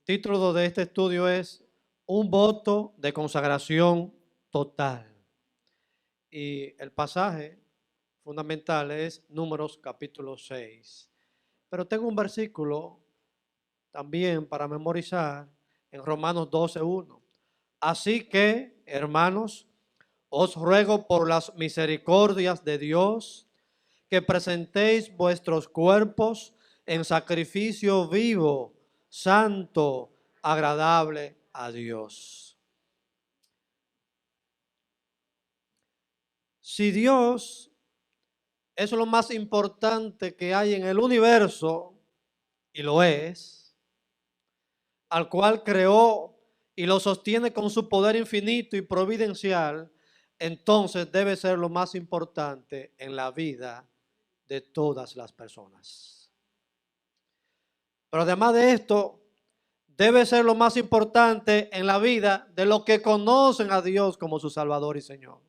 título de este estudio es Un voto de consagración total. Y el pasaje fundamental es Números capítulo 6. Pero tengo un versículo también para memorizar en Romanos 12:1. Así que, hermanos, os ruego por las misericordias de Dios que presentéis vuestros cuerpos en sacrificio vivo, santo, agradable a Dios. Si Dios es lo más importante que hay en el universo, y lo es, al cual creó y lo sostiene con su poder infinito y providencial, entonces debe ser lo más importante en la vida de todas las personas. Pero además de esto, debe ser lo más importante en la vida de los que conocen a Dios como su Salvador y Señor.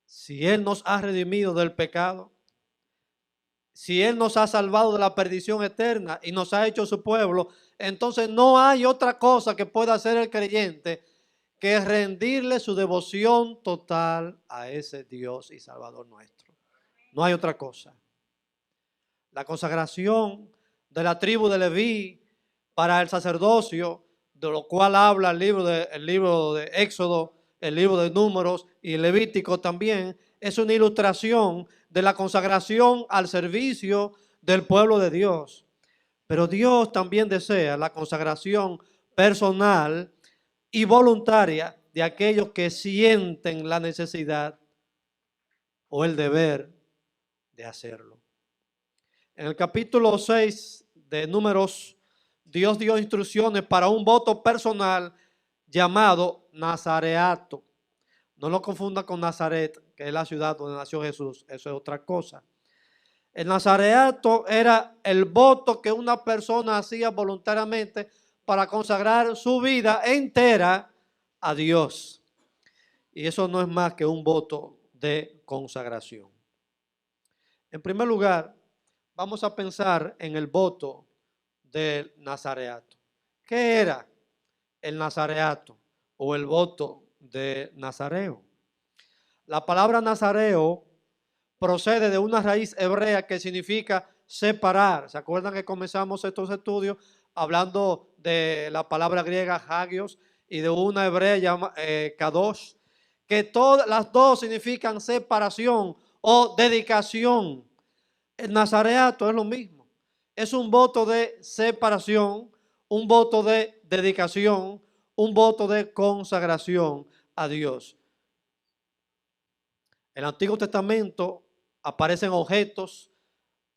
Si Él nos ha redimido del pecado, si Él nos ha salvado de la perdición eterna y nos ha hecho su pueblo, entonces no hay otra cosa que pueda hacer el creyente que rendirle su devoción total a ese Dios y Salvador nuestro. No hay otra cosa. La consagración de la tribu de Leví para el sacerdocio, de lo cual habla el libro de Éxodo, el libro de Números y Levítico también, es una ilustración de la consagración al servicio del pueblo de Dios. Pero Dios también desea la consagración personal y voluntaria de aquellos que sienten la necesidad o el deber de hacerlo. En el capítulo 6 de Números, Dios dio instrucciones para un voto personal llamado nazareato. No lo confunda con Nazaret, que es la ciudad donde nació Jesús. Eso es otra cosa. El nazareato era el voto que una persona hacía voluntariamente para consagrar su vida entera a Dios. Y eso no es más que un voto de consagración. En primer lugar, vamos a pensar en el voto del nazareato. ¿Qué era el nazareato o el voto de Nazareo? La palabra nazareo procede de una raíz hebrea que significa separar. ¿Se acuerdan que comenzamos estos estudios hablando de la palabra griega hagios y de una hebrea llamada kadosh? Que todas las dos significan separación o dedicación. El nazareato es lo mismo. Es un voto de separación, un voto de dedicación, un voto de consagración a Dios. En el Antiguo Testamento aparecen objetos,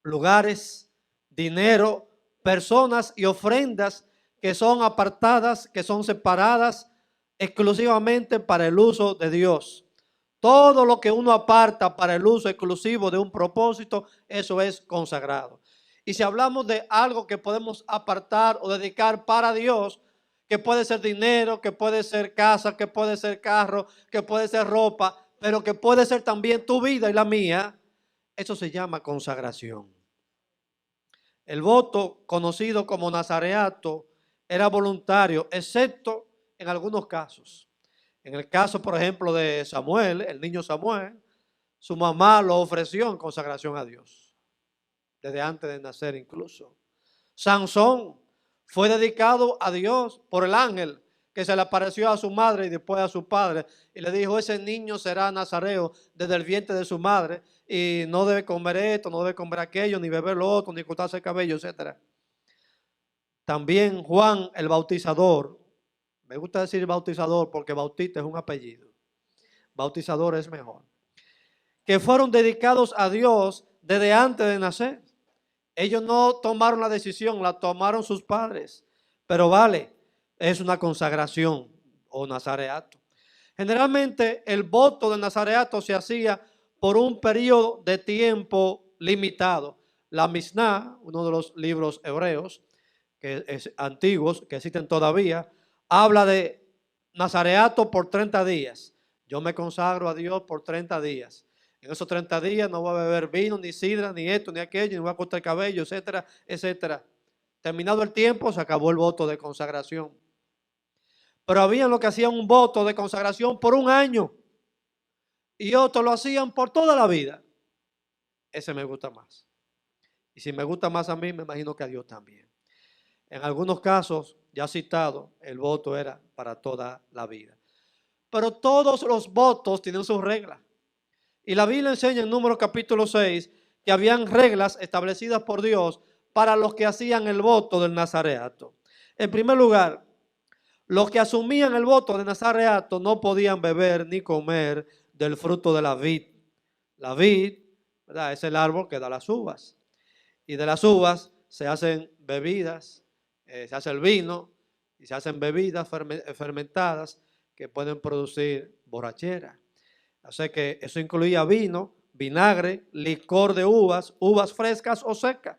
lugares, dinero, personas y ofrendas que son apartadas, que son separadas exclusivamente para el uso de Dios. Todo lo que uno aparta para el uso exclusivo de un propósito, eso es consagrado. Y si hablamos de algo que podemos apartar o dedicar para Dios, que puede ser dinero, que puede ser casa, que puede ser carro, que puede ser ropa, pero que puede ser también tu vida y la mía, eso se llama consagración. El voto, conocido como nazareato, era voluntario, excepto en algunos casos. En el caso, por ejemplo, de Samuel, el niño Samuel, su mamá lo ofreció en consagración a Dios, desde antes de nacer incluso. Sansón fue dedicado a Dios por el ángel que se le apareció a su madre y después a su padre y le dijo, ese niño será nazareo desde el vientre de su madre y no debe comer esto, no debe comer aquello, ni beber lo otro, ni cortarse el cabello, etc. También Juan el Bautizador, me gusta decir bautizador porque bautista es un apellido, bautizador es mejor, que fueron dedicados a Dios desde antes de nacer. Ellos no tomaron la decisión, la tomaron sus padres, pero vale, es una consagración o nazareato. Generalmente el voto de nazareato se hacía por un periodo de tiempo limitado. La Misná, uno de los libros hebreos que es antiguos, que existen todavía, habla de nazareato por 30 días. Yo me consagro a Dios por 30 días. En esos 30 días no va a beber vino, ni sidra, ni esto, ni aquello, ni va a cortar el cabello, etcétera, etcétera. Terminado el tiempo, se acabó el voto de consagración. Pero había los que hacían un voto de consagración por un año y otros lo hacían por toda la vida. Ese me gusta más. Y si me gusta más a mí, me imagino que a Dios también. En algunos casos, ya citado, el voto era para toda la vida. Pero todos los votos tienen sus reglas. Y la Biblia enseña en Números capítulo 6 que habían reglas establecidas por Dios para los que hacían el voto del nazareato. En primer lugar, los que asumían el voto de nazareato no podían beber ni comer del fruto de la vid. La vid, ¿verdad?, es el árbol que da las uvas. Y de las uvas se hacen bebidas, se hace el vino y se hacen bebidas fermentadas que pueden producir borrachera. Así que eso incluía vino, vinagre, licor de uvas, uvas frescas o secas.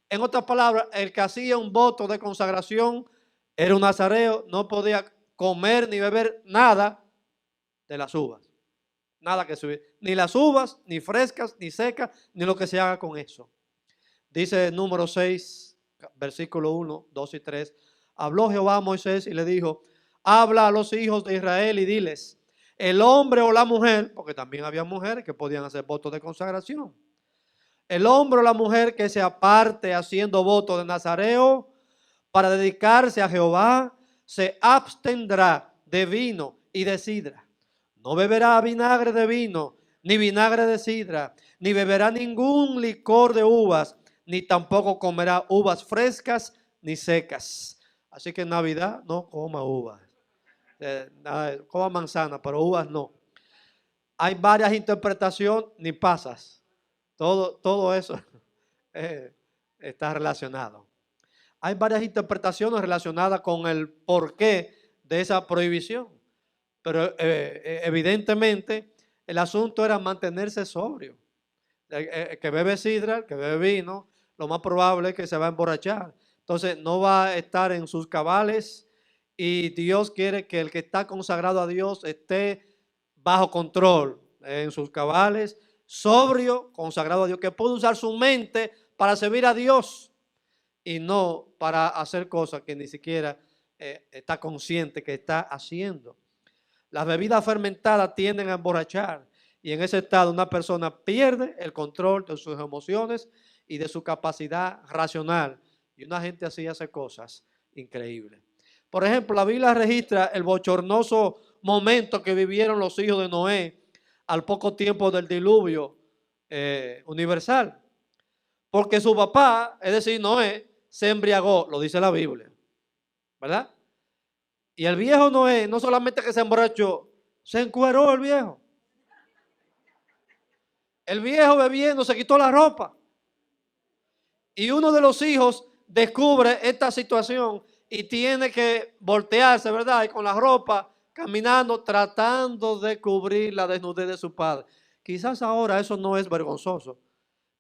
En otras palabras, el que hacía un voto de consagración era un nazareo, no podía comer ni beber nada de las uvas. Nada que subir, ni las uvas, ni frescas, ni secas, ni lo que se haga con eso. Dice número 6, versículo 1, 2 y 3. Habló Jehová a Moisés y le dijo: habla a los hijos de Israel y diles, el hombre o la mujer, porque también había mujeres que podían hacer votos de consagración. El hombre o la mujer que se aparte haciendo voto de nazareo para dedicarse a Jehová, se abstendrá de vino y de sidra. No beberá vinagre de vino, ni vinagre de sidra, ni beberá ningún licor de uvas, ni tampoco comerá uvas frescas ni secas. Así que en Navidad no coma uvas. Coma manzana, pero uvas no. Hay varias interpretaciones, ni pasas. Todo eso está relacionado. Hay varias interpretaciones relacionadas con el porqué de esa prohibición. Pero evidentemente el asunto era mantenerse sobrio. El que bebe sidra, el que bebe vino, lo más probable es que se va a emborrachar. Entonces no va a estar en sus cabales y Dios quiere que el que está consagrado a Dios esté bajo control, en sus cabales, sobrio, consagrado a Dios, que puede usar su mente para servir a Dios y no para hacer cosas que ni siquiera está consciente que está haciendo. Las bebidas fermentadas tienden a emborrachar y en ese estado una persona pierde el control de sus emociones y de su capacidad racional. Y una gente así hace cosas increíbles. Por ejemplo, la Biblia registra el bochornoso momento que vivieron los hijos de Noé al poco tiempo del diluvio universal. Porque su papá, es decir, Noé, se embriagó, lo dice la Biblia, ¿verdad? Y el viejo Noé, no solamente que se emborrachó, se encueró el viejo. El viejo bebiendo se quitó la ropa. Y uno de los hijos descubre esta situación y tiene que voltearse, ¿verdad? Y con la ropa, caminando, tratando de cubrir la desnudez de su padre. Quizás ahora eso no es vergonzoso,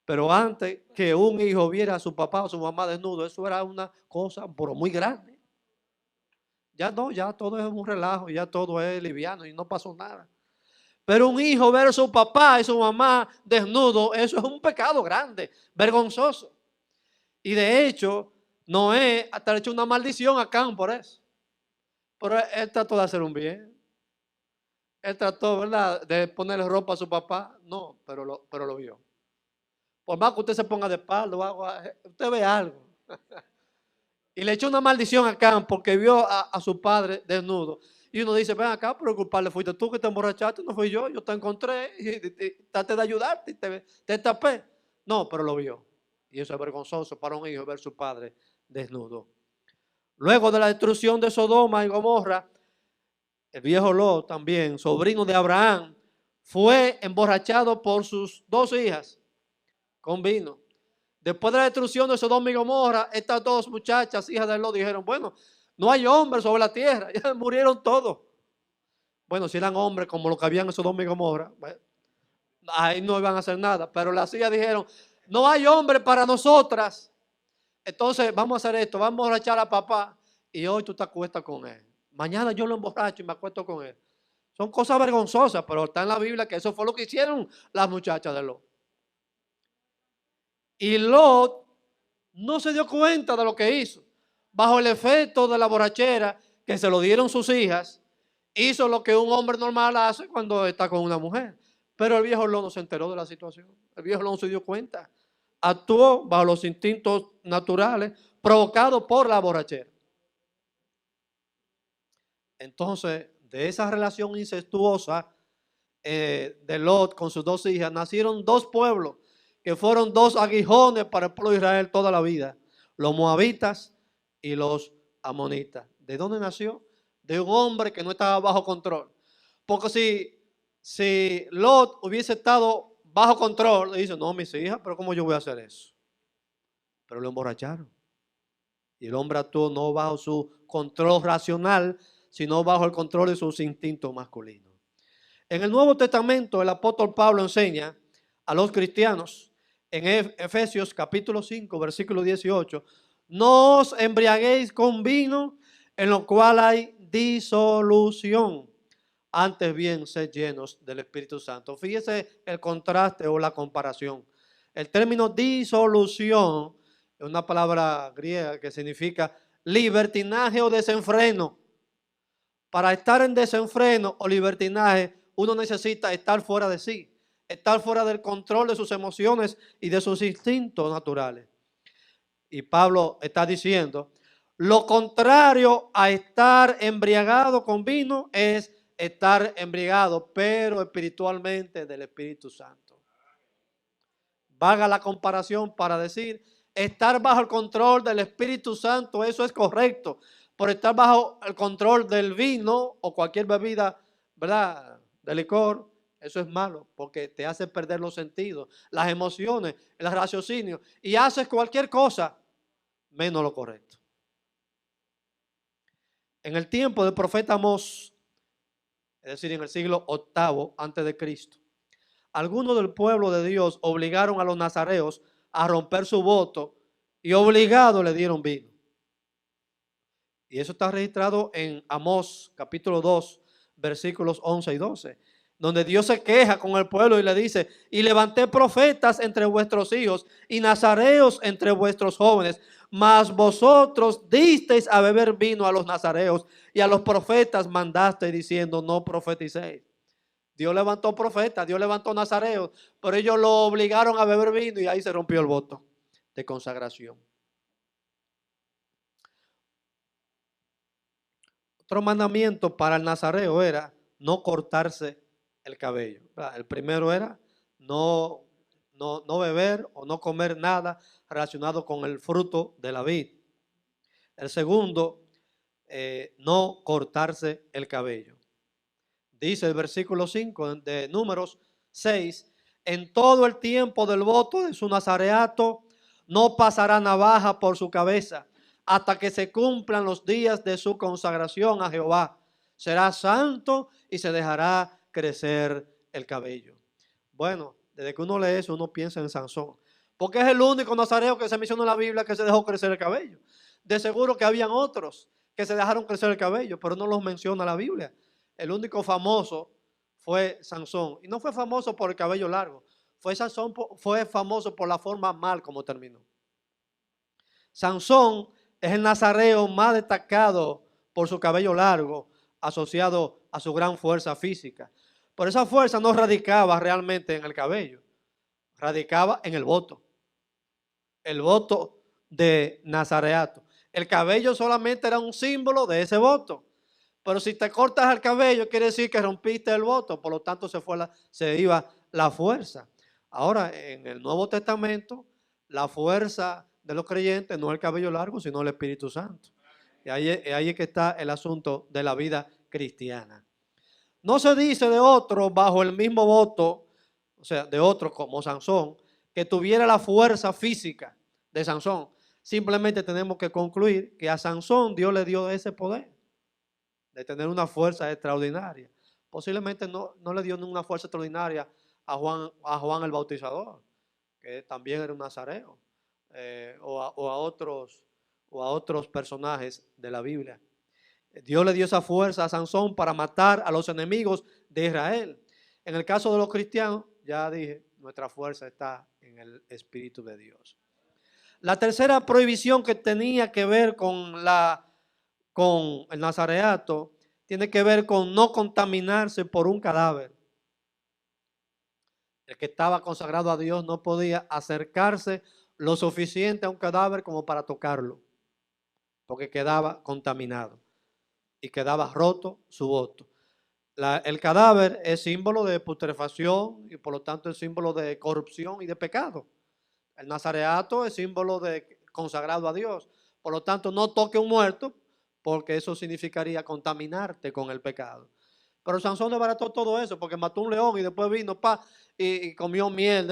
pero antes que un hijo viera a su papá o su mamá desnudo, eso era una cosa pero muy grande. Ya no, ya todo es un relajo, ya todo es liviano y no pasó nada. Pero un hijo ver a su papá y su mamá desnudo, eso es un pecado grande, vergonzoso. Y de hecho, Noé hasta le echó una maldición a Cam por eso. Pero él trató de hacer un bien. Él trató, ¿verdad?, de ponerle ropa a su papá. No, pero lo vio. Por más que usted se ponga de espalda, usted ve algo. Y le echó una maldición a Cam porque vio a su padre desnudo. Y uno dice, ven acá, pero culpable fuiste tú que te emborrachaste, no fui yo te encontré y traté de ayudarte y te tapé. No, pero lo vio. Y eso es vergonzoso para un hijo ver a su padre desnudo. Luego de la destrucción de Sodoma y Gomorra, el viejo Lot también, sobrino de Abraham, fue emborrachado por sus dos hijas con vino. Después de la destrucción de Sodoma y Gomorra, estas dos muchachas, hijas de Lot, dijeron, bueno, no hay hombres sobre la tierra, ya murieron todos. Bueno, si eran hombres como los que habían en Sodoma y Gomorra, bueno, ahí no iban a hacer nada. Pero las hijas dijeron, no hay hombre para nosotras. Entonces vamos a hacer esto, vamos a emborrachar a papá y hoy tú te acuestas con él. Mañana yo lo emborracho y me acuesto con él. Son cosas vergonzosas, pero está en la Biblia que eso fue lo que hicieron las muchachas de Lot. Y Lot no se dio cuenta de lo que hizo. Bajo el efecto de la borrachera que se lo dieron sus hijas, hizo lo que un hombre normal hace cuando está con una mujer. Pero el viejo Lot no se enteró de la situación. El viejo Lot no se dio cuenta. Actuó bajo los instintos naturales provocados por la borrachera. Entonces, de esa relación incestuosa de Lot con sus dos hijas, nacieron dos pueblos que fueron dos aguijones para el pueblo de Israel toda la vida: los moabitas y los amonitas. ¿De dónde nació? De un hombre que no estaba bajo control. Porque si Lot hubiese estado bajo control, le dice: no, mis hijas, pero ¿cómo yo voy a hacer eso? Pero lo emborracharon. Y el hombre actuó no bajo su control racional, sino bajo el control de sus instintos masculinos. En el Nuevo Testamento, el apóstol Pablo enseña a los cristianos en Efesios capítulo 5, versículo 18: no os embriaguéis con vino, en lo cual hay disolución, antes bien sed llenos del Espíritu Santo. Fíjese el contraste o la comparación. El término disolución es una palabra griega que significa libertinaje o desenfreno. Para estar en desenfreno o libertinaje, uno necesita estar fuera de sí, estar fuera del control de sus emociones y de sus instintos naturales. Y Pablo está diciendo: lo contrario a estar embriagado con vino es estar embriagado, pero espiritualmente, del Espíritu Santo. Valga la comparación para decir, estar bajo el control del Espíritu Santo, eso es correcto. Por estar bajo el control del vino o cualquier bebida, ¿verdad?, de licor, eso es malo, porque te hace perder los sentidos, las emociones, el raciocinio, y haces cualquier cosa menos lo correcto. En el tiempo del profeta Amós, es decir, en el siglo VIII antes de Cristo, algunos del pueblo de Dios obligaron a los nazareos a romper su voto y obligados le dieron vino. Y eso está registrado en Amós capítulo 2, versículos 11 y 12, donde Dios se queja con el pueblo y le dice: y levanté profetas entre vuestros hijos y nazareos entre vuestros jóvenes, mas vosotros disteis a beber vino a los nazareos y a los profetas mandasteis diciendo: no profeticéis. Dios levantó profetas, Dios levantó nazareos, pero ellos lo obligaron a beber vino y ahí se rompió el voto de consagración. Otro mandamiento para el nazareo era no cortarse el cabello. El primero era no beber o no comer nada relacionado con el fruto de la vid. El segundo, no cortarse el cabello. Dice el versículo 5 de Números 6: en todo el tiempo del voto de su nazareato no pasará navaja por su cabeza hasta que se cumplan los días de su consagración a Jehová. Será santo y se dejará crecer el cabello. Bueno, desde que uno lee eso, uno piensa en Sansón, porque es el único nazareo que se menciona en la Biblia que se dejó crecer el cabello. De seguro que habían otros que se dejaron crecer el cabello, pero no los menciona la Biblia. El único famoso fue Sansón, y no fue famoso por el cabello largo, fue famoso por la forma mal como terminó. Sansón es el nazareo más destacado por su cabello largo, asociado a su gran fuerza física. Pero esa fuerza no radicaba realmente en el cabello, radicaba en el voto de nazareato. El cabello solamente era un símbolo de ese voto. Pero si te cortas el cabello, quiere decir que rompiste el voto, por lo tanto se iba la fuerza. Ahora, en el Nuevo Testamento, la fuerza de los creyentes no es el cabello largo, sino el Espíritu Santo. Y ahí es que está el asunto de la vida cristiana. No se dice de otro bajo el mismo voto, o sea, de otro como Sansón, que tuviera la fuerza física de Sansón. Simplemente tenemos que concluir que a Sansón Dios le dio ese poder de tener una fuerza extraordinaria. Posiblemente no le dio ninguna fuerza extraordinaria a Juan el Bautizador, que también era un nazareo, o a otros personajes de la Biblia. Dios le dio esa fuerza a Sansón para matar a los enemigos de Israel. En el caso de los cristianos, ya dije, nuestra fuerza está en el Espíritu de Dios. La tercera prohibición que tenía que ver con el nazareato tiene que ver con no contaminarse por un cadáver. El que estaba consagrado a Dios no podía acercarse lo suficiente a un cadáver como para tocarlo, porque quedaba contaminado y quedaba roto su voto. El cadáver es símbolo de putrefacción y por lo tanto es símbolo de corrupción y de pecado. El nazareato es símbolo de consagrado a Dios. Por lo tanto, no toque un muerto, porque eso significaría contaminarte con el pecado. Pero Sansón desbarató todo eso, porque mató un león y después vino y comió miel.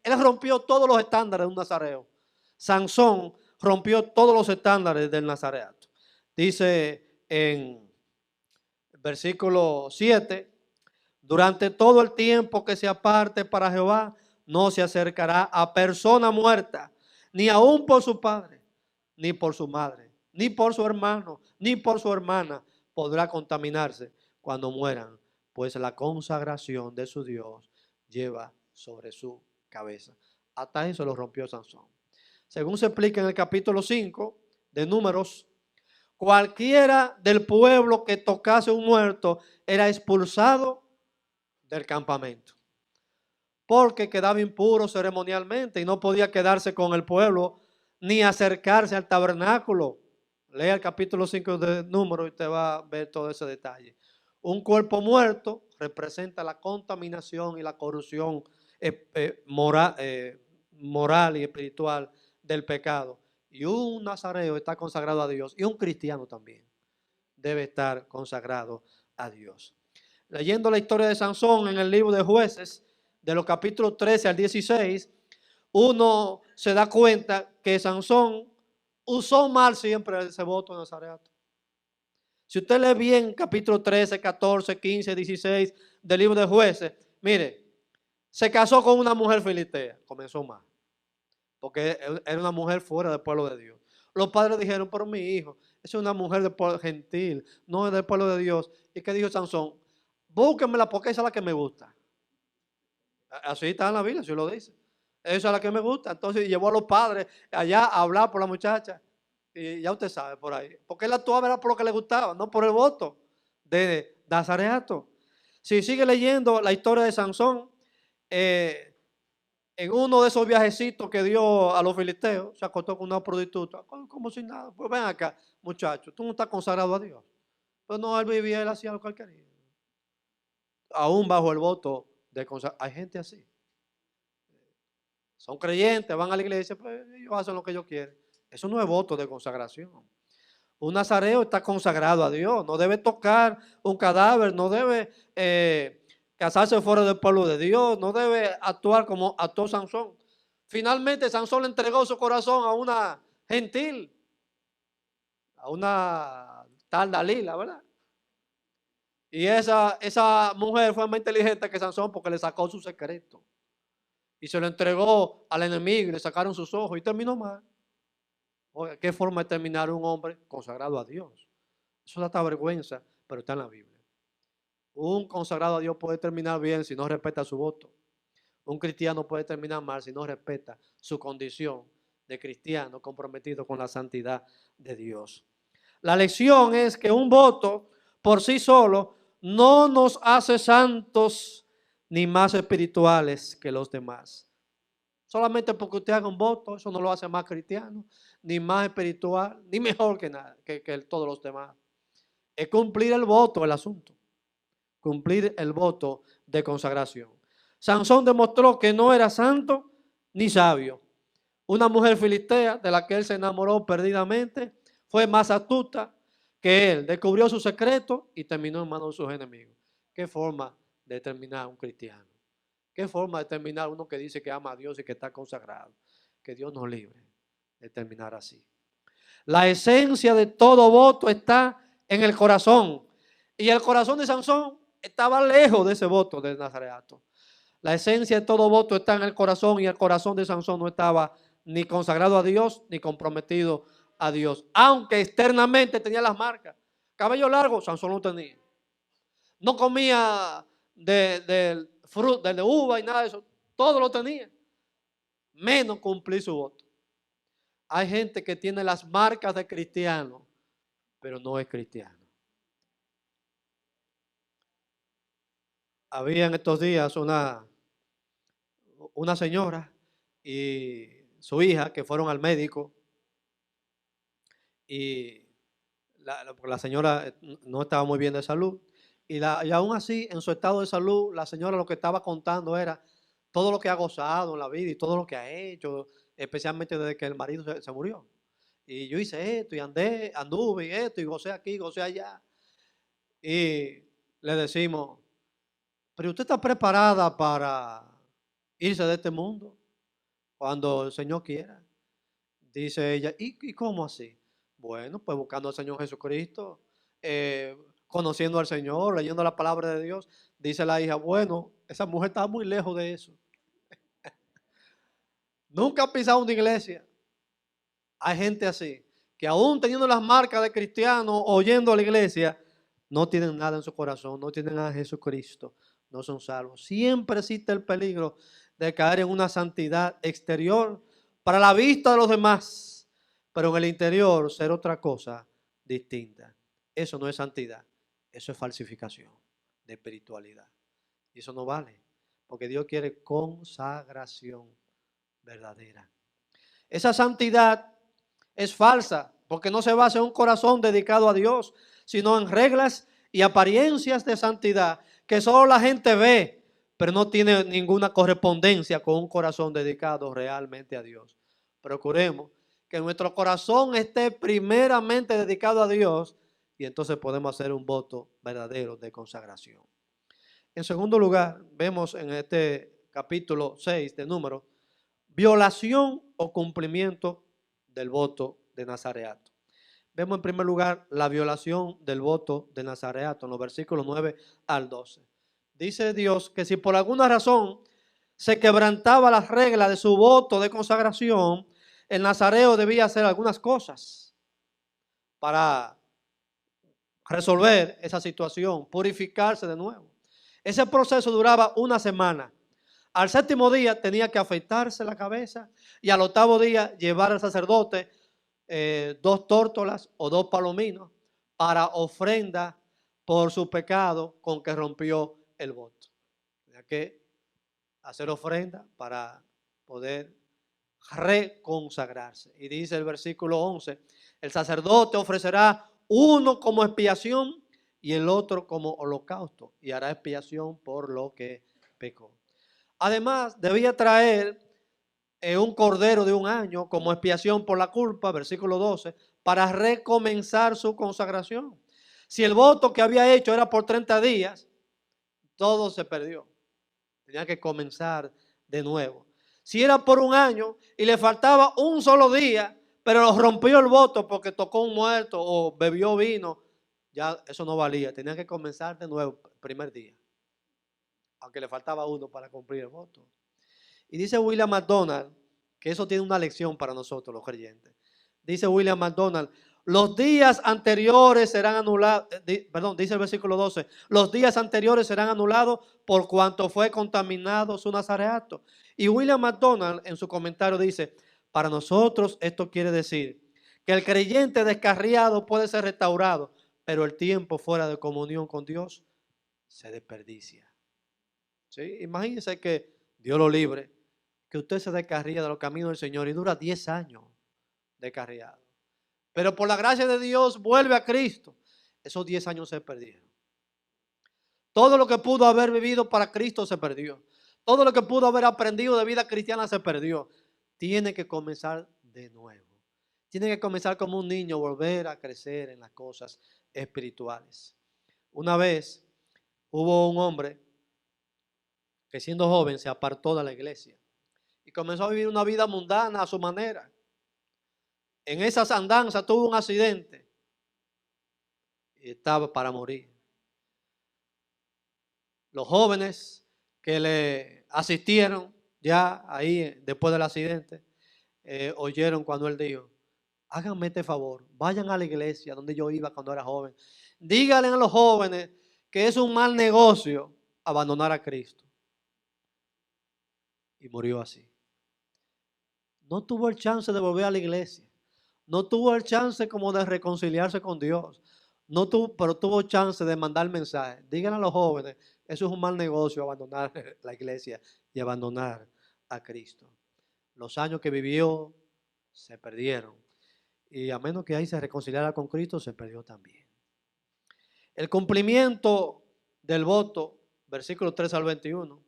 Él rompió todos los estándares de un nazareo. Sansón rompió todos los estándares del nazareato. Dice en versículo 7, durante todo el tiempo que se aparte para Jehová, no se acercará a persona muerta, ni aun por su padre, ni por su madre, ni por su hermano, ni por su hermana podrá contaminarse cuando mueran, pues la consagración de su Dios lleva sobre su cabeza. Hasta eso lo rompió Sansón. Según se explica en el capítulo 5 de Números, cualquiera del pueblo que tocase un muerto era expulsado del campamento, porque quedaba impuro ceremonialmente y no podía quedarse con el pueblo ni acercarse al tabernáculo. Lea el capítulo 5 de Números y usted va a ver todo ese detalle. Un cuerpo muerto representa la contaminación y la corrupción moral y espiritual del pecado. Y un nazareo está consagrado a Dios, y un cristiano también debe estar consagrado a Dios. Leyendo la historia de Sansón en el libro de Jueces, de los capítulos 13 al 16, uno se da cuenta que Sansón usó mal siempre ese voto de nazareato. Si usted lee bien capítulo 13, 14, 15, 16 del libro de Jueces, mire, se casó con una mujer filistea, comenzó mal, porque era una mujer fuera del pueblo de Dios. Los padres dijeron, pero mi hijo, es una mujer del pueblo gentil, no es del pueblo de Dios. ¿Y qué dijo Sansón? Búsquenmela porque esa es la que me gusta. Así está en la Biblia, así lo dice. Esa es la que me gusta. Entonces llevó a los padres allá a hablar por la muchacha. Y ya usted sabe por ahí. Porque él actuaba era por lo que le gustaba, no por el voto de nazareato. Si sigue leyendo la historia de Sansón, en uno de esos viajecitos que dio a los filisteos, se acostó con una prostituta, como si nada. Pues ven acá, muchacho, tú no estás consagrado a Dios. Pero no, él vivía, él hacía lo que él quería. Aún bajo el voto de consagración. Hay gente así. Son creyentes, van a la iglesia, pues ellos hacen lo que ellos quieren. Eso no es voto de consagración. Un nazareo está consagrado a Dios, no debe tocar un cadáver, no debe casarse fuera del pueblo de Dios, no debe actuar como actuó Sansón. Finalmente Sansón le entregó su corazón a una gentil, a una tal Dalila, ¿verdad? Y esa mujer fue más inteligente que Sansón porque le sacó su secreto. Y se lo entregó al enemigo y le sacaron sus ojos y terminó mal. Oiga, ¿qué forma de terminar un hombre consagrado a Dios? Eso da hasta vergüenza, pero está en la Biblia. Un consagrado a Dios puede terminar bien si no respeta su voto. Un cristiano puede terminar mal si no respeta su condición de cristiano comprometido con la santidad de Dios. La lección es que un voto por sí solo no nos hace santos ni más espirituales que los demás. Solamente porque usted haga un voto, eso no lo hace más cristiano, ni más espiritual, ni mejor que nada, que todos los demás. Es cumplir el voto el asunto. Cumplir el voto de consagración. Sansón demostró que no era santo ni sabio. Una mujer filistea de la que él se enamoró perdidamente fue más astuta que él. Descubrió su secreto y terminó en manos de sus enemigos. ¿Qué forma de terminar un cristiano? ¿Qué forma de terminar uno que dice que ama a Dios y que está consagrado? Que Dios nos libre de terminar así. La esencia de todo voto está en el corazón. Y el corazón de Sansón estaba lejos de ese voto del nazareato. La esencia de todo voto está en el corazón y el corazón de Sansón no estaba ni consagrado a Dios ni comprometido a Dios. Aunque externamente tenía las marcas. Cabello largo, Sansón lo tenía. No comía de fruta, de uva y nada de eso. Todo lo tenía. Menos cumplir su voto. Hay gente que tiene las marcas de cristiano, pero no es cristiano. Había en estos días una señora y su hija que fueron al médico y la señora no estaba muy bien de salud y aún así en su estado de salud la señora lo que estaba contando era todo lo que ha gozado en la vida y todo lo que ha hecho, especialmente desde que el marido se murió. Y yo hice esto y anduve y esto y gocé aquí, gocé allá. Y le decimos, pero usted está preparada para irse de este mundo cuando el Señor quiera. Dice ella, ¿y cómo así? Bueno, pues buscando al Señor Jesucristo, conociendo al Señor, leyendo la palabra de Dios. Dice la hija, bueno, esa mujer está muy lejos de eso. Nunca ha pisado una iglesia. Hay gente así, que aún teniendo las marcas de cristiano, oyendo a la iglesia, no tienen nada en su corazón, no tienen a Jesucristo, no son salvos. Siempre existe el peligro de caer en una santidad exterior para la vista de los demás, pero en el interior ser otra cosa distinta. Eso no es santidad, eso es falsificación de espiritualidad. Y eso no vale, porque Dios quiere consagración verdadera. Esa santidad es falsa, porque no se basa en un corazón dedicado a Dios, sino en reglas y apariencias de santidad que solo la gente ve, pero no tiene ninguna correspondencia con un corazón dedicado realmente a Dios. Procuremos que nuestro corazón esté primeramente dedicado a Dios y entonces podemos hacer un voto verdadero de consagración. En segundo lugar, vemos en este capítulo 6 de Números, violación o cumplimiento del voto de nazareato. Vemos en primer lugar la violación del voto de nazareato en los versículos 9 al 12. Dice Dios que si por alguna razón se quebrantaba las reglas de su voto de consagración, el nazareo debía hacer algunas cosas para resolver esa situación, purificarse de nuevo. Ese proceso duraba una semana. Al séptimo día tenía que afeitarse la cabeza y al octavo día llevar al sacerdote 2 tórtolas o 2 palominos para ofrenda por su pecado con que rompió el voto. Tenía que hacer ofrenda para poder reconsagrarse. Y dice el versículo 11, el sacerdote ofrecerá uno como expiación y el otro como holocausto y hará expiación por lo que pecó. Además, debía traer un cordero de 1 año como expiación por la culpa, versículo 12, para recomenzar su consagración. Si el voto que había hecho era por 30 días, todo se perdió. Tenía que comenzar de nuevo. Si era por 1 año y le faltaba un solo día, pero rompió el voto porque tocó un muerto o bebió vino, ya eso no valía. Tenía que comenzar de nuevo el primer día, aunque le faltaba uno para cumplir el voto. Y dice William MacDonald, que eso tiene una lección para nosotros los creyentes. Dice William MacDonald, los días anteriores serán anulados, dice el versículo 12, los días anteriores serán anulados por cuanto fue contaminado su nazareato. Y William MacDonald en su comentario dice, para nosotros esto quiere decir que el creyente descarriado puede ser restaurado, pero el tiempo fuera de comunión con Dios se desperdicia. ¿Sí? Imagínense que Dios lo libre, que usted se descarría de los caminos del Señor y dura 10 años descarriado. Pero por la gracia de Dios vuelve a Cristo. Esos 10 años se perdieron. Todo lo que pudo haber vivido para Cristo se perdió. Todo lo que pudo haber aprendido de vida cristiana se perdió. Tiene que comenzar de nuevo. Tiene que comenzar como un niño, volver a crecer en las cosas espirituales. Una vez hubo un hombre que siendo joven se apartó de la iglesia y comenzó a vivir una vida mundana a su manera. En esas andanzas tuvo un accidente y estaba para morir. Los jóvenes que le asistieron ya ahí después del accidente oyeron cuando él dijo, háganme este favor, vayan a la iglesia donde yo iba cuando era joven Díganle a los jóvenes que es un mal negocio abandonar a Cristo. Y murió así. No tuvo el chance de volver a la iglesia. No tuvo el chance como de reconciliarse con Dios. No tuvo, pero tuvo chance de mandar mensajes. Díganle a los jóvenes, eso es un mal negocio, abandonar la iglesia y abandonar a Cristo. Los años que vivió se perdieron. Y a menos que ahí se reconciliara con Cristo, se perdió también. El cumplimiento del voto, versículos 3 al 21.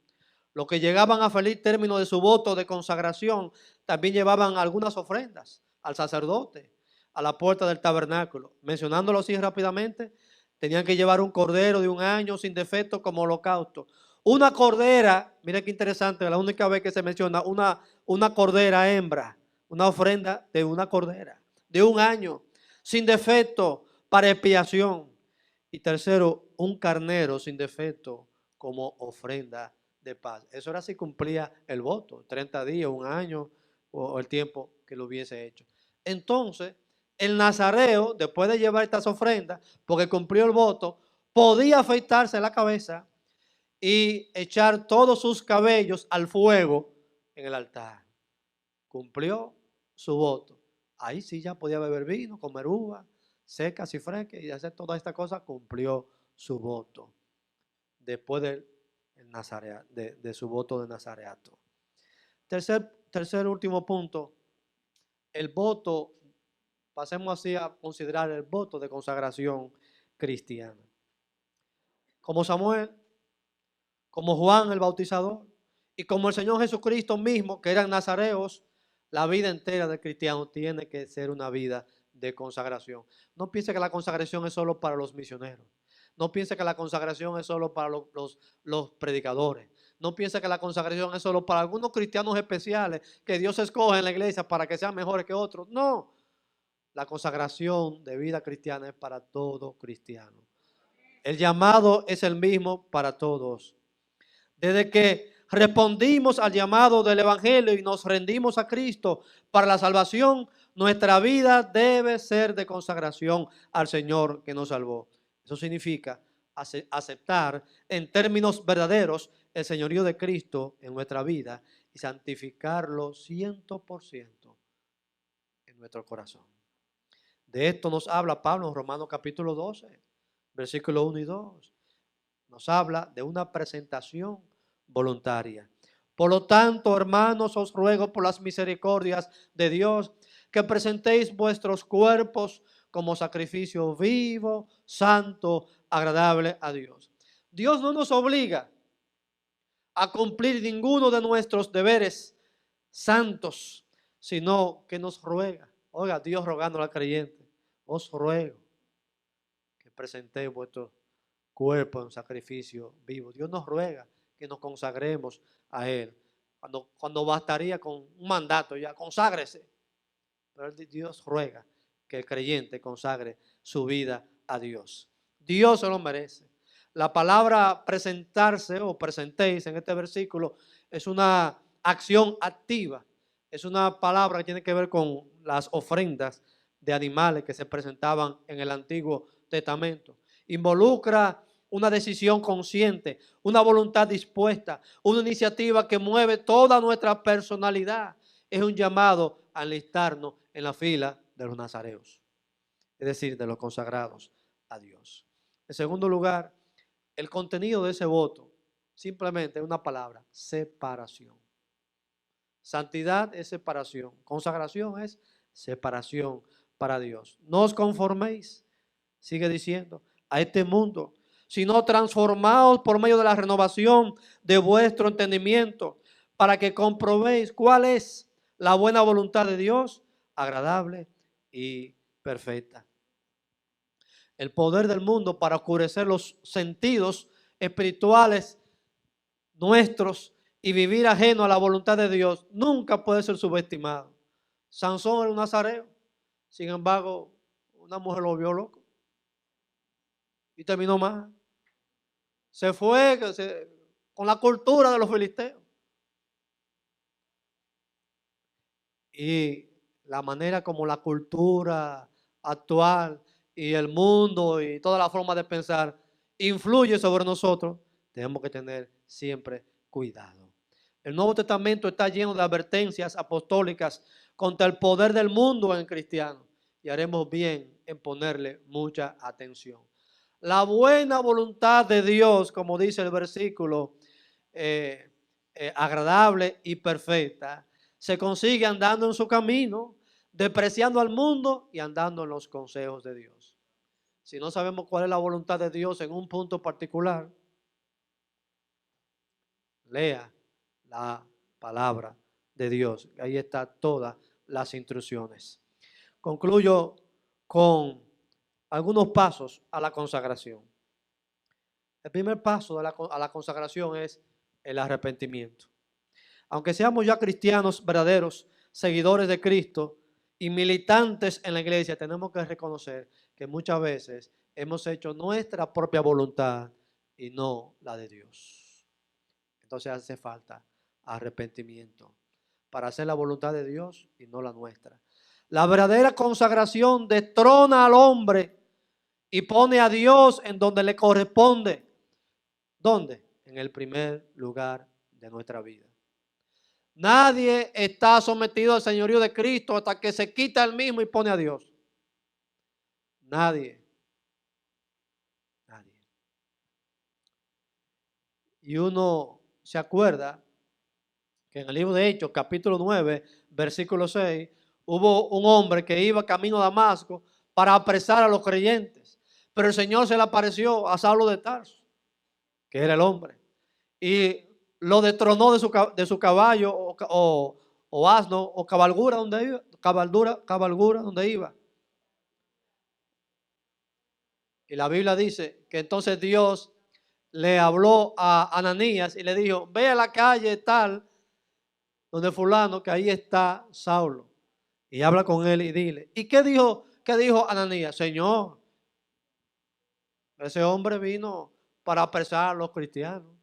Los que llegaban a feliz término de su voto de consagración también llevaban algunas ofrendas al sacerdote a la puerta del tabernáculo. Mencionándolo así rápidamente, tenían que llevar un cordero de 1 año sin defecto como holocausto. Una cordera, mira qué interesante, la única vez que se menciona una cordera hembra, una ofrenda de una cordera de 1 año sin defecto para expiación. Y tercero, un carnero sin defecto como ofrenda de paz. Eso era si cumplía el voto, 30 días, 1 año o el tiempo que lo hubiese hecho. Entonces, el nazareo, después de llevar estas ofrendas, porque cumplió el voto, podía afeitarse la cabeza y echar todos sus cabellos al fuego en el altar. Cumplió su voto. Ahí sí ya podía beber vino, comer uva, secas y frescas y hacer toda esta cosa. Cumplió su voto después de su voto de nazareato. Tercer último punto, el voto, pasemos así a considerar el voto de consagración cristiana. Como Samuel, como Juan el Bautizador y como el Señor Jesucristo mismo, que eran nazareos, la vida entera del cristiano tiene que ser una vida de consagración. No piense que la consagración es solo para los misioneros. No piense que la consagración es solo para los predicadores. No piense que la consagración es solo para algunos cristianos especiales que Dios escoge en la iglesia para que sean mejores que otros. No, la consagración de vida cristiana es para todo cristiano. El llamado es el mismo para todos. Desde que respondimos al llamado del Evangelio y nos rendimos a Cristo para la salvación, nuestra vida debe ser de consagración al Señor que nos salvó. Eso significa aceptar en términos verdaderos el señorío de Cristo en nuestra vida y santificarlo 100% en nuestro corazón. De esto nos habla Pablo en Romanos capítulo 12, versículos 1 y 2. Nos habla de una presentación voluntaria. Por lo tanto, hermanos, os ruego por las misericordias de Dios que presentéis vuestros cuerpos como sacrificio vivo, santo, agradable a Dios. Dios no nos obliga a cumplir ninguno de nuestros deberes santos, sino que nos ruega. Oiga, Dios rogando al creyente, os ruego que presentéis vuestros cuerpo en sacrificio vivo. Dios nos ruega que nos consagremos a Él. Cuando bastaría con un mandato ya, conságrese. Pero Dios ruega que el creyente consagre su vida a Dios. Dios se lo merece. La palabra presentarse o presentéis en este versículo es una acción activa. Es una palabra que tiene que ver con las ofrendas de animales que se presentaban en el Antiguo Testamento. Involucra una decisión consciente, una voluntad dispuesta, una iniciativa que mueve toda nuestra personalidad. Es un llamado a enlistarnos en la fila de los nazareos, es decir, de los consagrados a Dios. En segundo lugar, el contenido de ese voto simplemente es una palabra: separación. Santidad es separación, consagración es separación para Dios. No os conforméis, sigue diciendo, a este mundo, sino transformaos por medio de la renovación de vuestro entendimiento, para que comprobéis cuál es la buena voluntad de Dios, agradable y perfecta. El poder del mundo para oscurecer los sentidos espirituales nuestros y vivir ajeno a la voluntad de Dios nunca puede ser subestimado. Sansón era un nazareo, sin embargo, una mujer lo vio loco y terminó mal. Se fue con la cultura de los filisteos. Y la manera como la cultura actual y el mundo y toda la forma de pensar influye sobre nosotros, tenemos que tener siempre cuidado. El Nuevo Testamento está lleno de advertencias apostólicas contra el poder del mundo en el cristiano y haremos bien en ponerle mucha atención. La buena voluntad de Dios, como dice el versículo, agradable y perfecta, se consigue andando en su camino, despreciando al mundo y andando en los consejos de Dios. Si no sabemos cuál es la voluntad de Dios en un punto particular, lea la palabra de Dios. Ahí están todas las instrucciones. Concluyo con algunos pasos a la consagración. El primer paso a la consagración es el arrepentimiento. Aunque seamos ya cristianos verdaderos, seguidores de Cristo y militantes en la iglesia, tenemos que reconocer que muchas veces hemos hecho nuestra propia voluntad y no la de Dios. Entonces hace falta arrepentimiento para hacer la voluntad de Dios y no la nuestra. La verdadera consagración destrona al hombre y pone a Dios en donde le corresponde. ¿Dónde? En el primer lugar de nuestra vida. Nadie está sometido al señorío de Cristo hasta que se quita el mismo y pone a Dios. Nadie. Nadie. Y uno se acuerda que en el libro de Hechos, capítulo 9, versículo 6, hubo un hombre que iba camino a Damasco para apresar a los creyentes. Pero el Señor se le apareció a Saulo de Tarso, que era el hombre, y lo destronó de su caballo o asno o cabalgura donde iba, cabalgura donde iba. Y la Biblia dice que entonces Dios le habló a Ananías y le dijo, ve a la calle tal, donde fulano, que ahí está Saulo. Y habla con él y dile. ¿Y qué dijo Ananías? Señor, ese hombre vino para apresar a los cristianos.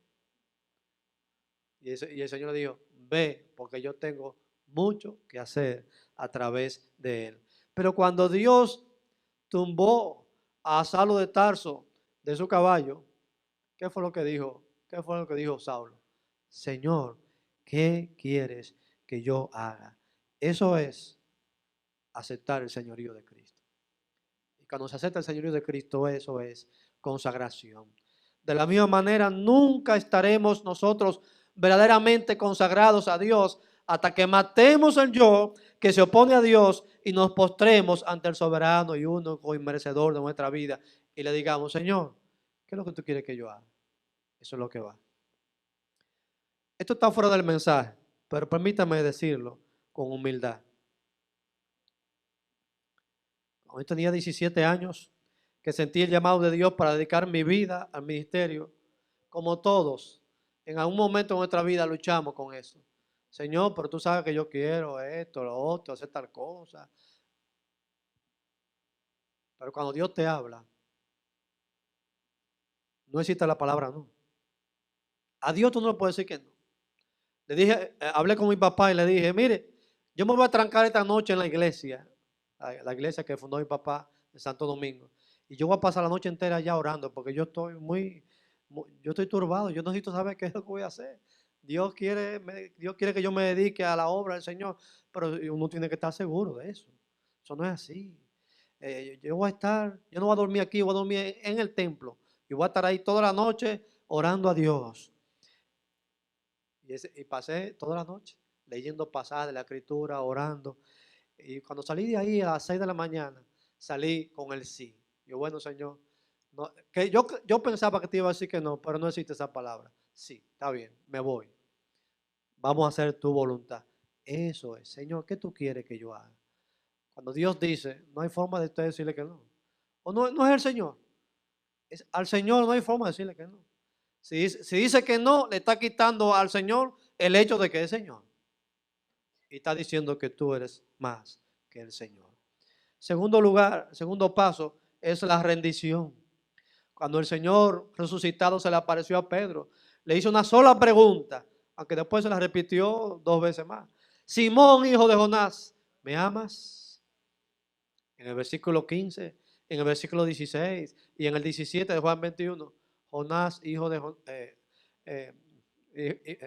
Y el Señor le dijo, ve, porque yo tengo mucho que hacer a través de él. Pero cuando Dios tumbó a Saulo de Tarso de su caballo, ¿qué fue lo que dijo? ¿Qué fue lo que dijo Saulo? Señor, ¿qué quieres que yo haga? Eso es aceptar el señorío de Cristo. Y cuando se acepta el señorío de Cristo, eso es consagración. De la misma manera, nunca estaremos nosotros verdaderamente consagrados a Dios hasta que matemos el yo que se opone a Dios y nos postremos ante el soberano y único y merecedor de nuestra vida y le digamos, Señor, ¿qué es lo que tú quieres que yo haga? Eso es lo que va. Esto está fuera del mensaje, pero permítame decirlo con humildad. Hoy tenía 17 años que sentí el llamado de Dios para dedicar mi vida al ministerio. Como todos, en algún momento de nuestra vida luchamos con eso. Señor, pero tú sabes que yo quiero esto, lo otro, hacer tal cosa. Pero cuando Dios te habla, no existe la palabra no. A Dios tú no le puedes decir que no. Le dije, hablé con mi papá y le dije, mire, yo me voy a trancar esta noche en la iglesia que fundó mi papá en Santo Domingo. Y yo voy a pasar la noche entera allá orando porque yo estoy yo estoy turbado, yo necesito saber qué es lo que voy a hacer. Dios quiere que yo me dedique a la obra del Señor, pero uno tiene que estar seguro de eso. Eso no es así. Yo no voy a dormir aquí, voy a dormir en el templo. Y voy a estar ahí toda la noche orando a Dios. Y pasé toda la noche leyendo pasajes de la Escritura, orando. Y cuando salí de ahí a las 6 de la mañana, salí con el sí. Yo, bueno, Señor, no, que yo pensaba que te iba a decir que no, pero no existe esa palabra. Sí, está bien, me voy. Vamos a hacer tu voluntad. Eso es, Señor, ¿qué tú quieres que yo haga? Cuando Dios dice, no hay forma de usted decirle que no. O no es el Señor. Al Señor no hay forma de decirle que no. Si dice que no, le está quitando al Señor el hecho de que es Señor. Y está diciendo que tú eres más que el Señor. Segundo paso es la rendición. Cuando el Señor resucitado se le apareció a Pedro, le hizo una sola pregunta, aunque después se la repitió 2 veces más. Simón, hijo de Jonás, ¿me amas? En el versículo 15 en el versículo 16 y en el 17 de Juan 21, Jonás, hijo de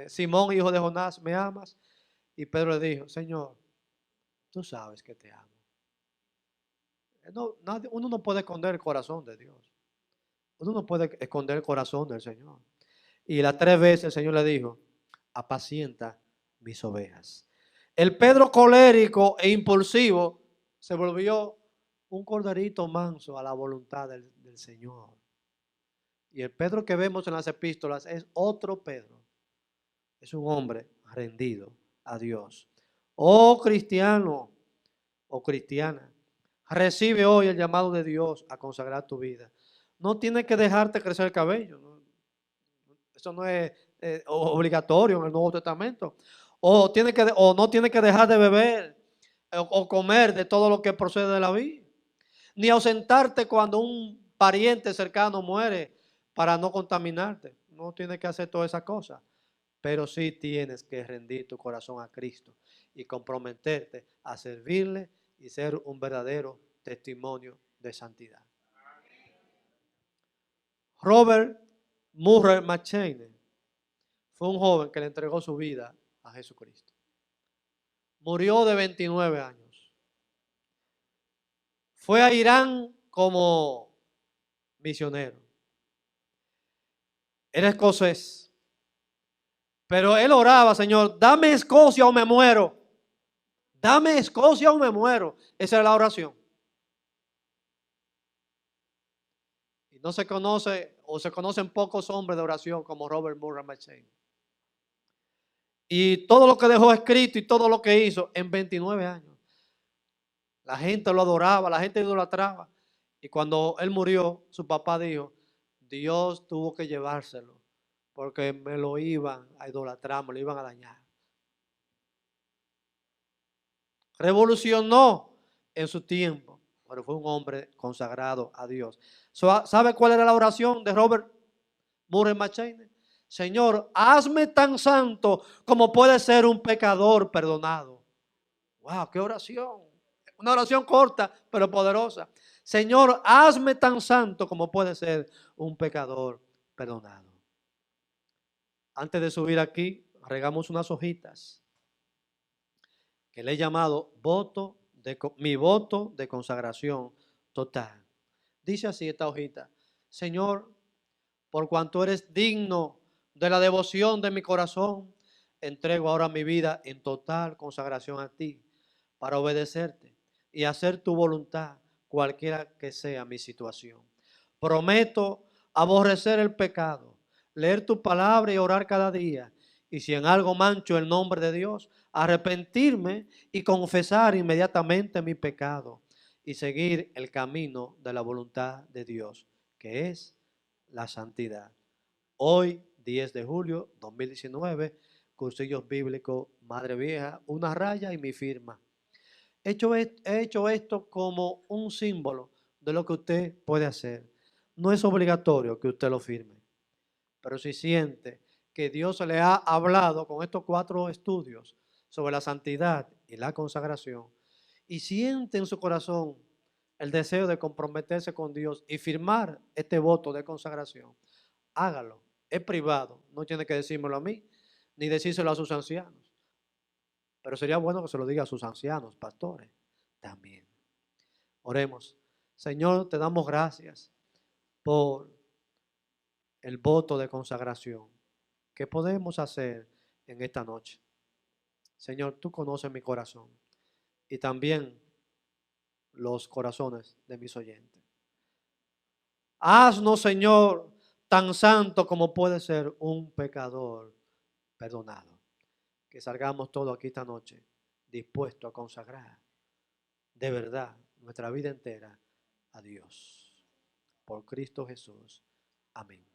Simón, hijo de Jonás, ¿me amas? Y Pedro le dijo, Señor, tú sabes que te amo. Uno no puede esconder el corazón de Dios. Uno no puede esconder el corazón del Señor. Y las 3 veces el Señor le dijo, apacienta mis ovejas. El Pedro colérico e impulsivo se volvió un corderito manso a la voluntad del Señor. Y el Pedro que vemos en las epístolas es otro Pedro. Es un hombre rendido a Dios. Oh cristiano o cristiana, recibe hoy el llamado de Dios a consagrar tu vida. No tienes que dejarte crecer el cabello. ¿No? Eso no es obligatorio en el Nuevo Testamento. O no tienes que dejar de beber o comer de todo lo que procede de la vida. Ni ausentarte cuando un pariente cercano muere para no contaminarte. No tienes que hacer todas esas cosas. Pero sí tienes que rendir tu corazón a Cristo y comprometerte a servirle y ser un verdadero testimonio de santidad. Robert Murray McCheyne fue un joven que le entregó su vida a Jesucristo. Murió de 29 años. Fue a Irán como misionero. Era escocés. Pero él oraba, Señor, dame Escocia o me muero. Dame Escocia o me muero. Esa era la oración. Y no se conoce o se conocen pocos hombres de oración como Robert Murray McCheyne. Y todo lo que dejó escrito y todo lo que hizo en 29 años. La gente lo adoraba, la gente idolatraba. Y cuando él murió, su papá dijo, Dios tuvo que llevárselo porque me lo iban a idolatrar, me lo iban a dañar. Revolucionó en su tiempo, pero fue un hombre consagrado a Dios. ¿Sabe cuál era la oración de Robert Murray McCheyne? Señor, hazme tan santo como puede ser un pecador perdonado. ¡Wow! ¡Qué oración! Una oración corta, pero poderosa. Señor, hazme tan santo como puede ser un pecador perdonado. Antes de subir aquí, regamos unas hojitas que le he llamado mi voto de consagración total. Dice así esta hojita: Señor, por cuanto eres digno de la devoción de mi corazón, entrego ahora mi vida en total consagración a ti, para obedecerte y hacer tu voluntad, cualquiera que sea mi situación. Prometo aborrecer el pecado, leer tu palabra y orar cada día, y si en algo mancho el nombre de Dios, arrepentirme y confesar inmediatamente mi pecado y seguir el camino de la voluntad de Dios, que es la santidad. Hoy, 10 de julio 2019, Cursillos Bíblicos Madre Vieja, una raya y mi firma. He hecho esto como un símbolo de lo que usted puede hacer. No es obligatorio que usted lo firme, pero si siente que Dios le ha hablado con estos 4 estudios sobre la santidad y la consagración, y siente en su corazón el deseo de comprometerse con Dios y firmar este voto de consagración, hágalo. Es privado, no tiene que decírmelo a mí, ni decírselo a sus ancianos. Pero sería bueno que se lo diga a sus ancianos, pastores, también. Oremos. Señor, te damos gracias por el voto de consagración que podemos hacer en esta noche. Señor, tú conoces mi corazón y también los corazones de mis oyentes. Haznos, Señor, tan santo como puede ser un pecador perdonado. Que salgamos todos aquí esta noche dispuestos a consagrar de verdad nuestra vida entera a Dios. Por Cristo Jesús. Amén.